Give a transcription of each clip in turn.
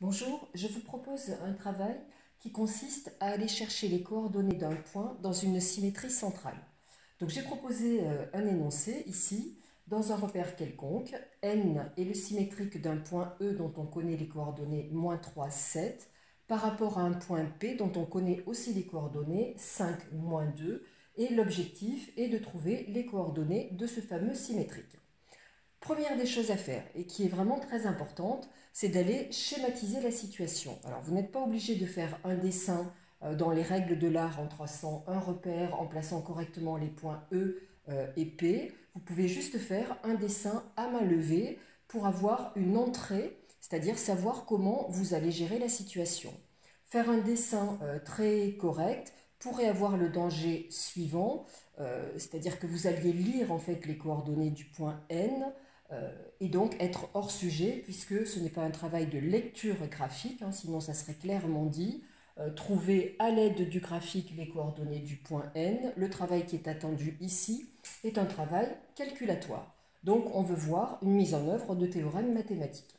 Bonjour, je vous propose un travail qui consiste à aller chercher les coordonnées d'un point dans une symétrie centrale. Donc j'ai proposé un énoncé ici, dans un repère quelconque. N est le symétrique d'un point E dont on connaît les coordonnées -3, 7, par rapport à un point P dont on connaît aussi les coordonnées 5, -2, et l'objectif est de trouver les coordonnées de ce fameux symétrique. Première des choses à faire, et qui est vraiment très importante, c'est d'aller schématiser la situation. Alors, vous n'êtes pas obligé de faire un dessin dans les règles de l'art en traçant un repère, en plaçant correctement les points E et P. Vous pouvez juste faire un dessin à main levée pour avoir une entrée, c'est-à-dire savoir comment vous allez gérer la situation. Faire un dessin très correct pourrait avoir le danger suivant, c'est-à-dire que vous alliez lire en fait les coordonnées du point N, et donc être hors sujet, puisque ce n'est pas un travail de lecture graphique, sinon ça serait clairement dit. Trouver à l'aide du graphique les coordonnées du point N. Le travail qui est attendu ici est un travail calculatoire. Donc on veut voir une mise en œuvre de théorèmes mathématiques.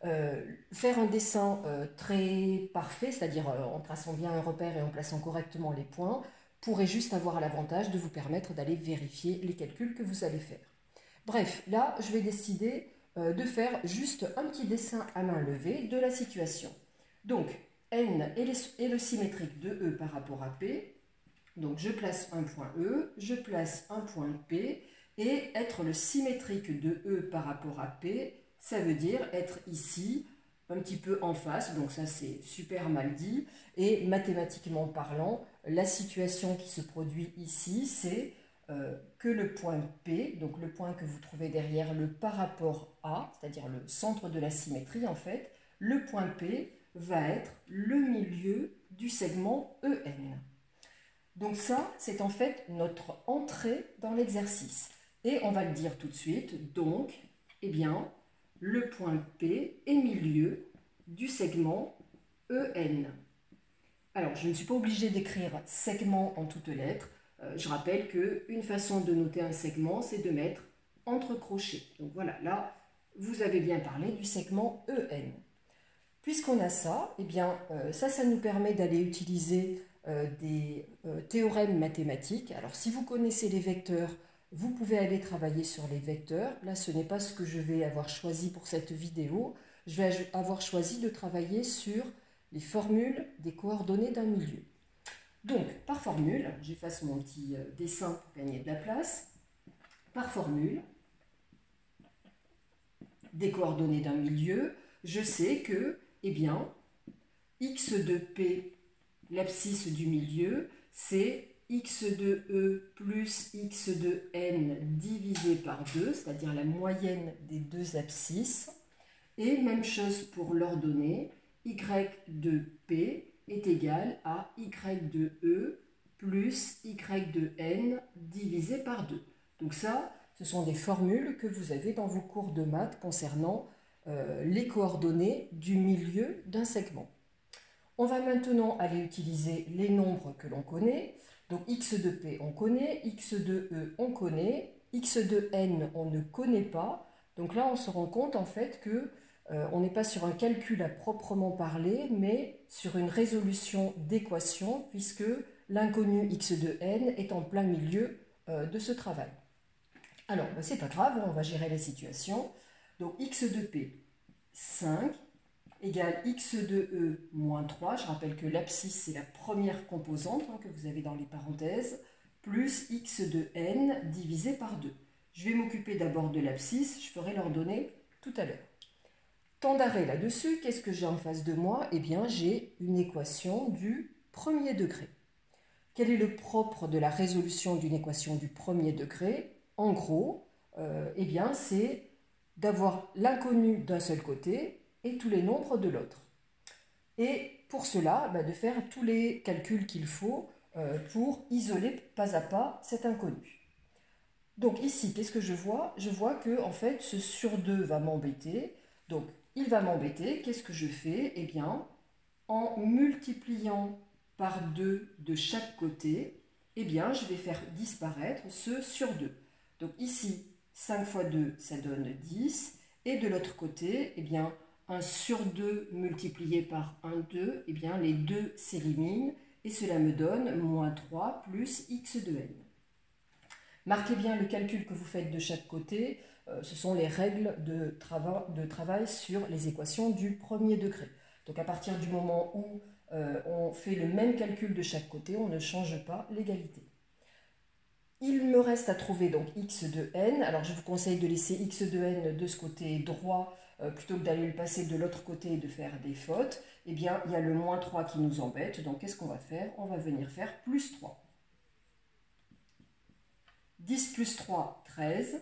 Faire un dessin très parfait, c'est-à-dire en traçant bien un repère et en plaçant correctement les points, pourrait juste avoir l'avantage de vous permettre d'aller vérifier les calculs que vous allez faire. Bref, là, je vais décider de faire juste un petit dessin à main levée de la situation. Donc, N est le symétrique de E par rapport à P. Donc, je place un point E, je place un point P, et être le symétrique de E par rapport à P, ça veut dire être ici, un petit peu en face, donc ça c'est super mal dit, et mathématiquement parlant, la situation qui se produit ici, c'est que le point P, donc le point que vous trouvez derrière le par rapport A, c'est-à-dire le centre de la symétrie en fait, le point P va être le milieu du segment EN. Donc ça, c'est en fait notre entrée dans l'exercice. Et on va le dire tout de suite, donc, eh bien, le point P est milieu du segment EN. Alors, je ne suis pas obligée d'écrire segment en toutes lettres. Je rappelle qu'une façon de noter un segment, c'est de mettre entre crochets. Donc voilà, là, vous avez bien parlé du segment EN. Puisqu'on a ça, eh bien, ça nous permet d'aller utiliser des théorèmes mathématiques. Alors, si vous connaissez les vecteurs, vous pouvez aller travailler sur les vecteurs. Là, ce n'est pas ce que je vais avoir choisi pour cette vidéo. Je vais avoir choisi de travailler sur les formules des coordonnées d'un milieu. Donc, par formule, j'efface mon petit dessin pour gagner de la place. Par formule, des coordonnées d'un milieu, je sais que, eh bien, x de P, l'abscisse du milieu, c'est x de E plus x de N divisé par 2, c'est-à-dire la moyenne des deux abscisses. Et même chose pour l'ordonnée, y de P est égal à y de E plus y de N divisé par 2. Donc ça, ce sont des formules que vous avez dans vos cours de maths concernant les coordonnées du milieu d'un segment. On va maintenant aller utiliser les nombres que l'on connaît. Donc x de P on connaît, x de E on connaît, x de N on ne connaît pas. Donc là on se rend compte en fait que on n'est pas sur un calcul à proprement parler, mais sur une résolution d'équation, puisque l'inconnu x de n est en plein milieu de ce travail. Alors, c'est pas grave, on va gérer la situation. Donc, x de p, 5, égale x de e, moins 3. Je rappelle que l'abscisse, c'est la première composante que vous avez dans les parenthèses, plus x de n divisé par 2. Je vais m'occuper d'abord de l'abscisse, je ferai l'ordonnée tout à l'heure. Temps d'arrêt là-dessus, qu'est-ce que j'ai en face de moi? Eh bien, j'ai une équation du premier degré. Quel est le propre de la résolution d'une équation du premier degré? En gros, eh bien, c'est d'avoir l'inconnu d'un seul côté et tous les nombres de l'autre. Et pour cela, de faire tous les calculs qu'il faut pour isoler pas à pas cet inconnu. Donc ici, qu'est-ce que je vois? Je vois que en fait, ce sur 2 va m'embêter. Donc, il va m'embêter. Qu'est-ce que je fais? Eh bien, en multipliant par 2 de chaque côté, eh bien, je vais faire disparaître ce sur 2. Donc ici, 5 fois 2, ça donne 10. Et de l'autre côté, eh bien, 1 sur 2 multiplié par 1, 2, eh bien les 2 s'éliminent et cela me donne moins 3 plus x de n. Marquez bien le calcul que vous faites de chaque côté, ce sont les règles de travail sur les équations du premier degré. Donc à partir du moment où on fait le même calcul de chaque côté, on ne change pas l'égalité. Il me reste à trouver donc x de n. Alors je vous conseille de laisser x de n de ce côté droit plutôt que d'aller le passer de l'autre côté et de faire des fautes. Eh bien, il y a le moins 3 qui nous embête. Donc qu'est-ce qu'on va faire? On va venir faire plus 3. 10 plus 3, 13.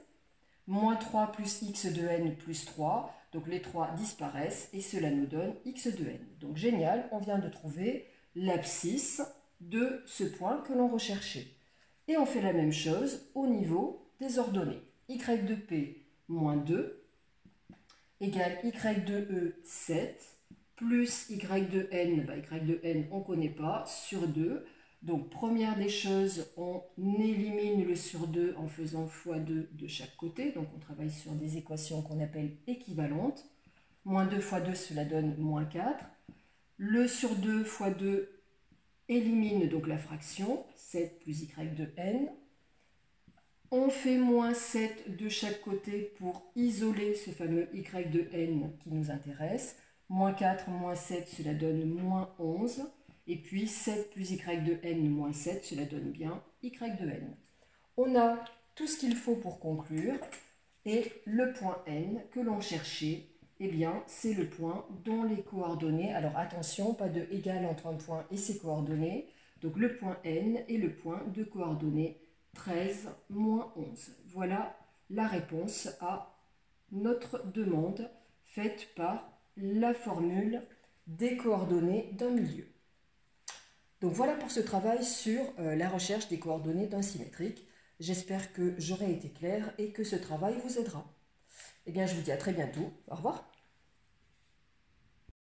Moins 3 plus x de n plus 3. Donc les 3 disparaissent et cela nous donne x de n. Donc génial, on vient de trouver l'abscisse de ce point que l'on recherchait. Et on fait la même chose au niveau des ordonnées. Y de P moins 2 égale Y de E 7 plus Y de N, Y de N on ne connaît pas, sur 2. Donc première des choses, on élimine le sur 2 en faisant x2 de chaque côté. Donc on travaille sur des équations qu'on appelle équivalentes. Moins 2 fois 2, cela donne moins 4. Le sur 2 fois 2 élimine donc la fraction, 7 plus y de n. On fait moins 7 de chaque côté pour isoler ce fameux y de n qui nous intéresse. Moins 4, moins 7, cela donne moins 11. Et puis 7 plus y de n moins 7, cela donne bien y de n. On a tout ce qu'il faut pour conclure. Et le point n que l'on cherchait, eh bien, c'est le point dont les coordonnées, alors attention, pas de égal entre un point et ses coordonnées, donc le point n est le point de coordonnées 13, moins 11. Voilà la réponse à notre demande faite par la formule des coordonnées d'un milieu. Donc voilà pour ce travail sur la recherche des coordonnées d'un symétrique. J'espère que j'aurai été claire et que ce travail vous aidera. Eh bien, je vous dis à très bientôt. Au revoir.